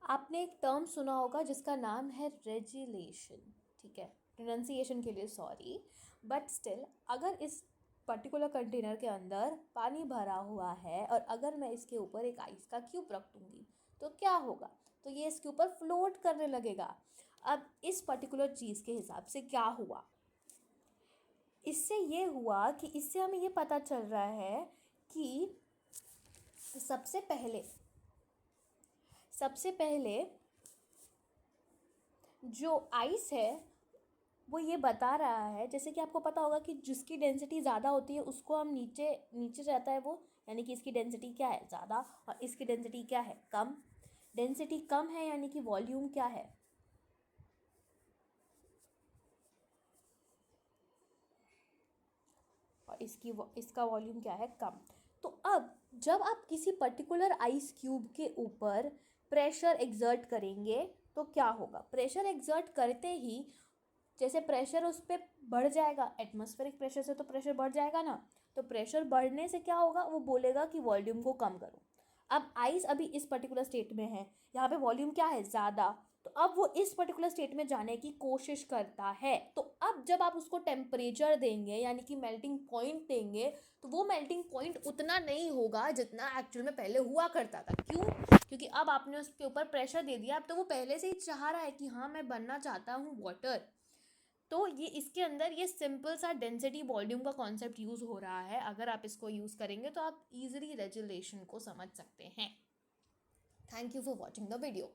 आपने एक टर्म सुना होगा जिसका नाम है रेजिलेशन, ठीक है, प्रोनाउंसिएशन के लिए सॉरी, बट स्टिल अगर इस पर्टिकुलर कंटेनर के अंदर पानी भरा हुआ है और अगर मैं इसके ऊपर एक आइस का क्यूब रख दूँगी तो क्या होगा? तो ये इसके ऊपर फ्लोट करने लगेगा। अब इस पर्टिकुलर चीज़ के हिसाब से क्या हुआ? इससे ये हुआ कि इससे हमें ये पता चल रहा है कि सबसे पहले जो आइस है वो ये बता रहा है, जैसे कि आपको पता होगा कि जिसकी डेंसिटी ज़्यादा होती है उसको हम नीचे नीचे रहता है वो, यानी कि इसकी डेंसिटी क्या है? ज़्यादा, और इसकी डेंसिटी क्या है? कम। डेंसिटी कम है यानी कि वॉल्यूम क्या है? और इसका वॉल्यूम क्या है? कम। तो अब जब आप किसी पर्टिकुलर आइस क्यूब के ऊपर प्रेशर एक्सर्ट करेंगे तो क्या होगा? प्रेशर एक्सर्ट करते ही जैसे प्रेशर उस पर बढ़ जाएगा, एटमॉस्फेरिक प्रेशर से तो प्रेशर बढ़ जाएगा ना, तो प्रेशर बढ़ने से क्या होगा? वो बोलेगा कि वॉल्यूम को कम करो। अब आइस अभी इस पर्टिकुलर स्टेट में है, यहाँ पे वॉल्यूम क्या है? ज़्यादा, तो अब वो इस पर्टिकुलर स्टेट में जाने की कोशिश करता है। तो अब जब आप उसको टेम्परेचर देंगे यानी कि मेल्टिंग पॉइंट देंगे तो वो मेल्टिंग पॉइंट उतना नहीं होगा जितना एक्चुअल में पहले हुआ करता था। क्यों? क्योंकि अब आपने उसके ऊपर प्रेशर दे दिया, अब तो वो पहले से ही चाह रहा है कि हाँ मैं बनना चाहता हूँ वाटर। तो ये इसके अंदर ये सिंपल सा डेंसिटी वॉल्यूम का कॉन्सेप्ट यूज़ हो रहा है। अगर आप इसको यूज़ करेंगे तो आप इजीली रेजुलेशन को समझ सकते हैं। Thank you for watching the video.